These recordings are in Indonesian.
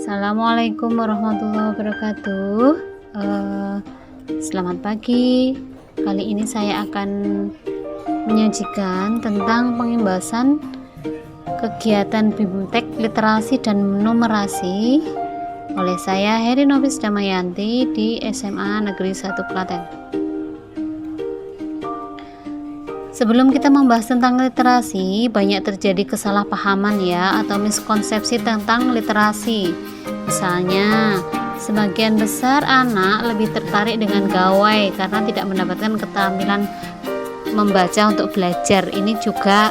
Assalamualaikum warahmatullahi wabarakatuh. Selamat pagi. Kali ini saya akan menyajikan tentang pengimbasan kegiatan bibliotek literasi dan numerasi oleh saya Heri Nofis Damayanti di SMA Negeri 1 Klaten. Sebelum kita membahas tentang literasi, banyak terjadi kesalahpahaman ya atau miskonsepsi tentang literasi. Misalnya, sebagian besar anak lebih tertarik dengan gawai karena tidak mendapatkan keterampilan membaca untuk belajar. Ini juga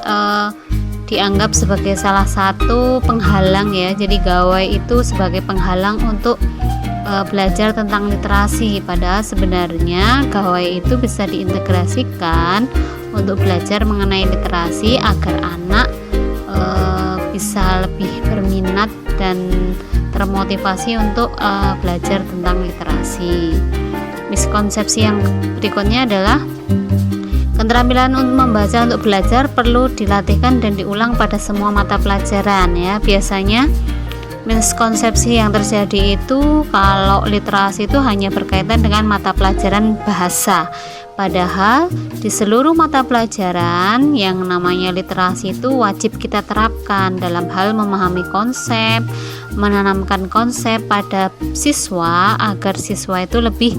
dianggap sebagai salah satu penghalang ya. Jadi gawai itu sebagai penghalang untuk belajar tentang literasi. Padahal sebenarnya gawai itu bisa diintegrasikan untuk belajar mengenai literasi agar anak bisa lebih berminat dan termotivasi untuk belajar tentang literasi. Miskonsepsi yang berikutnya adalah keterampilan untuk membaca untuk belajar perlu dilatihkan dan diulang pada semua mata pelajaran ya. Biasanya miskonsepsi yang terjadi itu kalau literasi itu hanya berkaitan dengan mata pelajaran bahasa. Padahal di seluruh mata pelajaran yang namanya literasi itu wajib kita terapkan dalam hal memahami konsep, menanamkan konsep pada siswa agar siswa itu lebih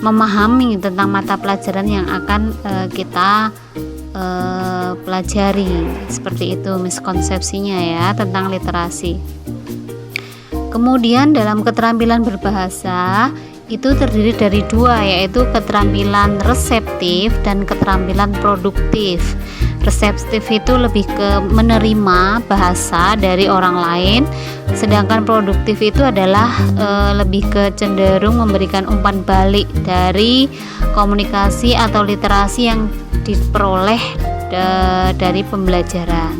memahami tentang mata pelajaran yang akan kita pelajari. Seperti itu miskonsepsinya ya tentang literasi. Kemudian dalam keterampilan berbahasa itu terdiri dari dua, yaitu keterampilan reseptif dan keterampilan produktif. Reseptif itu lebih ke menerima bahasa dari orang lain, sedangkan produktif itu adalah lebih ke cenderung memberikan umpan balik dari komunikasi atau literasi yang diperoleh dari pembelajaran.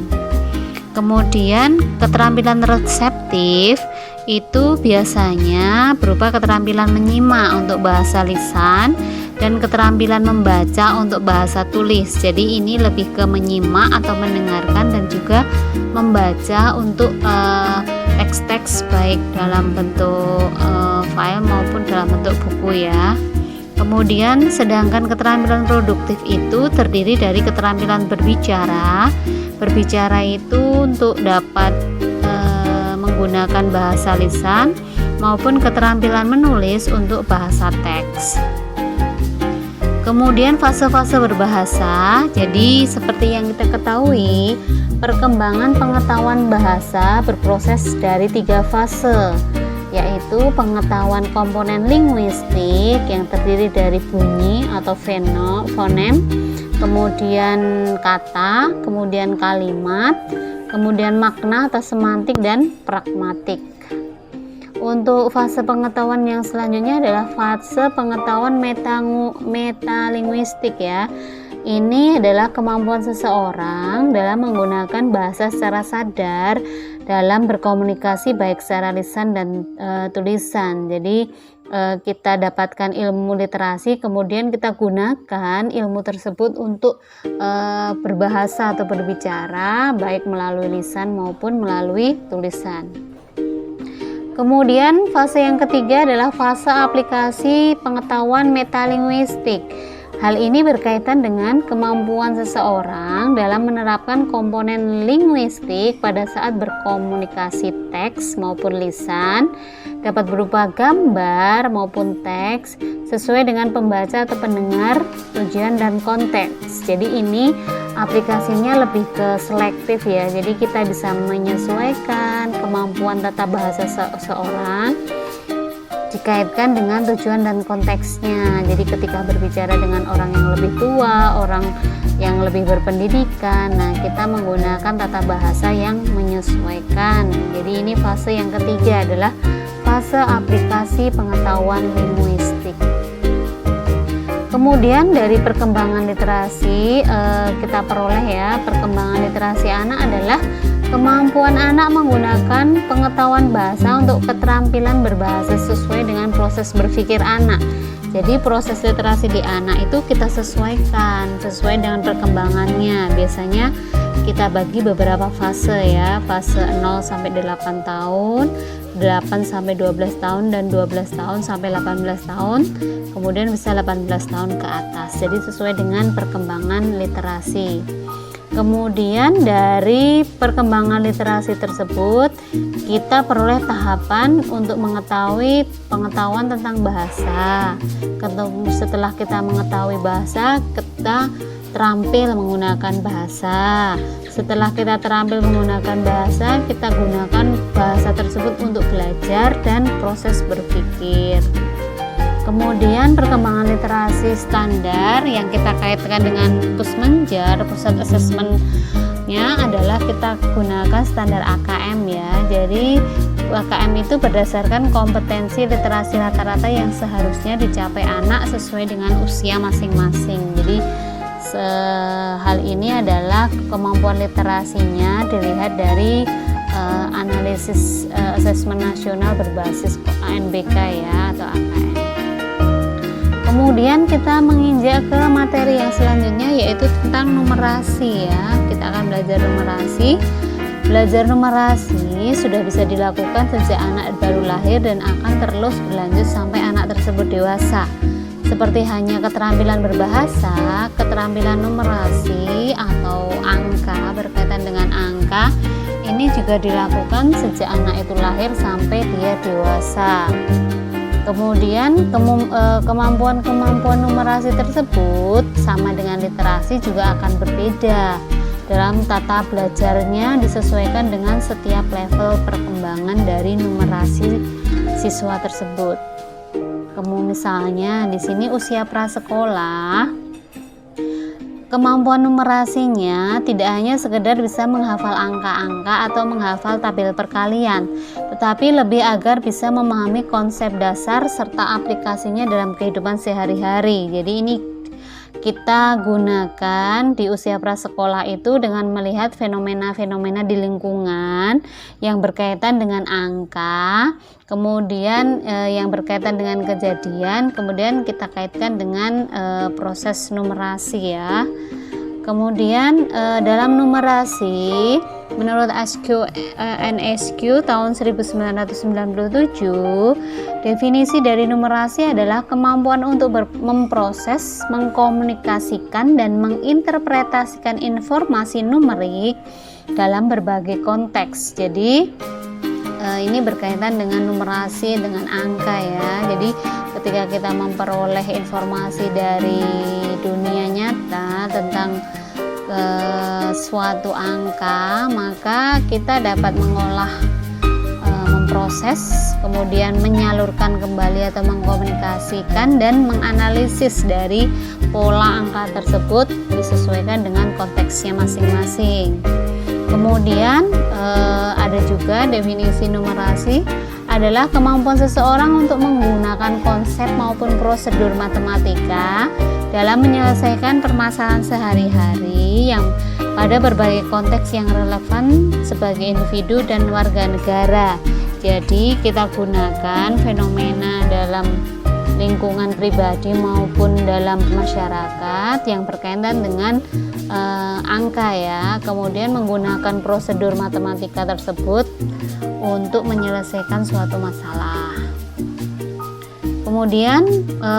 Kemudian keterampilan reseptif itu biasanya berupa keterampilan menyimak untuk bahasa lisan dan keterampilan membaca untuk bahasa tulis. Jadi ini lebih ke menyimak atau mendengarkan dan juga membaca untuk teks-teks baik dalam bentuk file maupun dalam bentuk buku ya. Kemudian sedangkan keterampilan produktif itu terdiri dari keterampilan berbicara. Berbicara itu untuk dapat menggunakan bahasa lisan maupun keterampilan menulis untuk bahasa teks. Kemudian fase-fase berbahasa. Jadi seperti yang kita ketahui, perkembangan pengetahuan bahasa berproses dari 3 fase, yaitu pengetahuan komponen linguistik yang terdiri dari bunyi atau fonem, kemudian kata, kemudian kalimat, kemudian makna atau semantik dan pragmatik. Untuk fase pengetahuan yang selanjutnya adalah fase pengetahuan metalinguistik ya. Ini adalah kemampuan seseorang dalam menggunakan bahasa secara sadar dalam berkomunikasi baik secara lisan dan tulisan. Jadi kita dapatkan ilmu literasi, kemudian kita gunakan ilmu tersebut untuk berbahasa atau berbicara baik melalui lisan maupun melalui tulisan. Kemudian fase yang ketiga adalah fase aplikasi pengetahuan metalinguistik. Hal ini berkaitan dengan kemampuan seseorang dalam menerapkan komponen linguistik pada saat berkomunikasi teks maupun lisan, dapat berupa gambar maupun teks sesuai dengan pembaca atau pendengar, tujuan dan konteks. Jadi ini aplikasinya lebih ke selektif ya. Jadi kita bisa menyesuaikan kemampuan tata bahasa seseorang dikaitkan dengan tujuan dan konteksnya. Jadi ketika berbicara dengan orang yang lebih tua, orang yang lebih berpendidikan, nah kita menggunakan tata bahasa yang menyesuaikan. Jadi ini fase yang ketiga adalah fase aplikasi pengetahuan linguistik. Kemudian dari perkembangan literasi kita peroleh ya, perkembangan literasi anak adalah kemampuan anak menggunakan pengetahuan bahasa untuk keterampilan berbahasa sesuai dengan proses berpikir anak. Jadi proses literasi di anak itu kita sesuaikan sesuai dengan perkembangannya. Biasanya kita bagi beberapa fase ya, fase 0 sampai 8 tahun, 8 sampai 12 tahun dan 12 tahun sampai 18 tahun, kemudian bisa 18 tahun ke atas. Jadi sesuai dengan perkembangan literasi. Kemudian dari perkembangan literasi tersebut kita peroleh tahapan untuk mengetahui pengetahuan tentang bahasa. Setelah kita mengetahui bahasa, kita terampil menggunakan bahasa. Setelah kita terampil menggunakan bahasa, kita gunakan bahasa tersebut untuk belajar dan proses berpikir. Kemudian perkembangan literasi standar yang kita kaitkan dengan Pusmenjar, pusat asesmennya adalah kita gunakan standar AKM ya. Jadi AKM itu berdasarkan kompetensi literasi rata-rata yang seharusnya dicapai anak sesuai dengan usia masing-masing. Jadi hal ini adalah kemampuan literasinya dilihat dari analisis asesmen nasional berbasis ANBK ya atau AKM. Kemudian kita menginjak ke materi yang selanjutnya yaitu tentang numerasi ya. Kita akan belajar numerasi. Belajar numerasi sudah bisa dilakukan sejak anak baru lahir dan akan terus berlanjut sampai anak tersebut dewasa. Seperti hanya keterampilan berbahasa, keterampilan numerasi atau angka berkaitan dengan angka ini juga dilakukan sejak anak itu lahir sampai dia dewasa. Kemudian kemampuan-kemampuan numerasi tersebut sama dengan literasi juga akan berbeda. Dalam tata belajarnya disesuaikan dengan setiap level perkembangan dari numerasi siswa tersebut. Kemudian misalnya di sini usia prasekolah, kemampuan numerasinya tidak hanya sekedar bisa menghafal angka-angka atau menghafal tabel perkalian, tetapi lebih agar bisa memahami konsep dasar serta aplikasinya dalam kehidupan sehari-hari. Jadi ini kita gunakan di usia prasekolah itu dengan melihat fenomena-fenomena di lingkungan yang berkaitan dengan angka, kemudian yang berkaitan dengan kejadian, kemudian kita kaitkan dengan proses numerasi ya. Kemudian dalam numerasi menurut NSQ tahun 1997, definisi dari numerasi adalah kemampuan untuk memproses, mengkomunikasikan dan menginterpretasikan informasi numerik dalam berbagai konteks. Jadi ini berkaitan dengan numerasi dengan angka ya. Jadi ketika kita memperoleh informasi dari dunia nyata tentang suatu angka, maka kita dapat mengolah, memproses, kemudian menyalurkan kembali atau mengkomunikasikan dan menganalisis dari pola angka tersebut disesuaikan dengan konteksnya masing-masing. Kemudian ada juga definisi numerasi adalah kemampuan seseorang untuk menggunakan konsep maupun prosedur matematika dalam menyelesaikan permasalahan sehari-hari yang pada berbagai konteks yang relevan sebagai individu dan warga negara. Jadi kita gunakan fenomena dalam lingkungan pribadi maupun dalam masyarakat yang berkaitan dengan angka ya, kemudian menggunakan prosedur matematika tersebut untuk menyelesaikan suatu masalah. Kemudian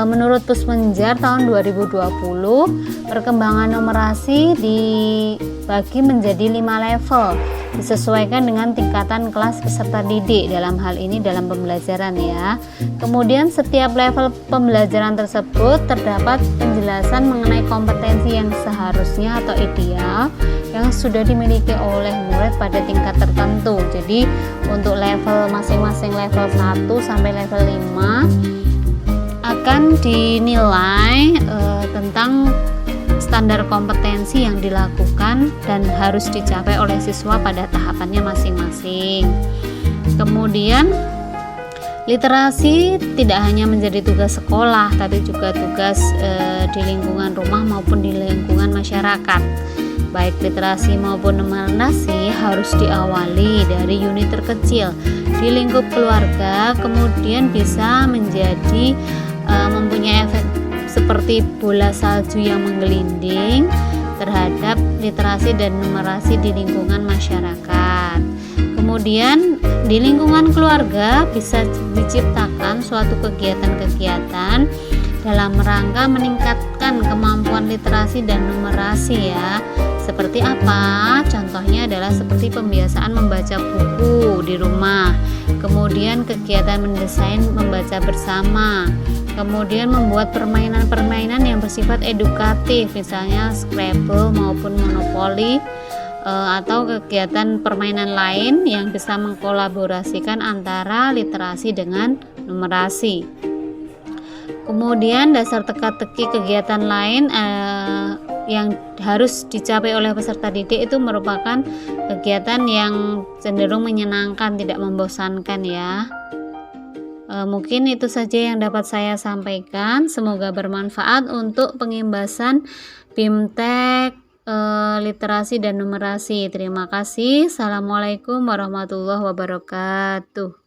menurut Pusmenjar tahun 2020, perkembangan numerasi dibagi menjadi 5 level disesuaikan dengan tingkatan kelas peserta didik, dalam hal ini dalam pembelajaran ya. Kemudian setiap level pembelajaran tersebut terdapat penjelasan mengenai kompetensi yang seharusnya atau ideal yang sudah dimiliki oleh murid pada tingkat tertentu. Jadi untuk level masing-masing level 1 sampai level 5 akan dinilai tentang standar kompetensi yang dilakukan dan harus dicapai oleh siswa pada tahapannya masing-masing. Kemudian literasi tidak hanya menjadi tugas sekolah, tapi juga tugas di lingkungan rumah maupun di lingkungan masyarakat. Baik literasi maupun numerasi harus diawali dari unit terkecil di lingkup keluarga, kemudian bisa menjadi mempunyai efek seperti bola salju yang menggelinding terhadap literasi dan numerasi di lingkungan masyarakat. Kemudian Di lingkungan keluarga bisa diciptakan suatu kegiatan-kegiatan dalam rangka meningkatkan kemampuan literasi dan numerasi ya. Seperti apa? Contohnya adalah seperti pembiasaan membaca buku di rumah, kemudian kegiatan mendesain membaca bersama, kemudian membuat permainan-permainan yang bersifat edukatif, misalnya Scrabble maupun Monopoly, atau kegiatan permainan lain yang bisa mengkolaborasikan antara literasi dengan numerasi. Kemudian dasar teka-teki kegiatan lain yang harus dicapai oleh peserta didik itu merupakan kegiatan yang cenderung menyenangkan, tidak membosankan ya. Mungkin itu saja yang dapat saya sampaikan. Semoga bermanfaat untuk pengimbasan BIMTEK literasi dan numerasi. Terima kasih. Assalamualaikum warahmatullahi wabarakatuh.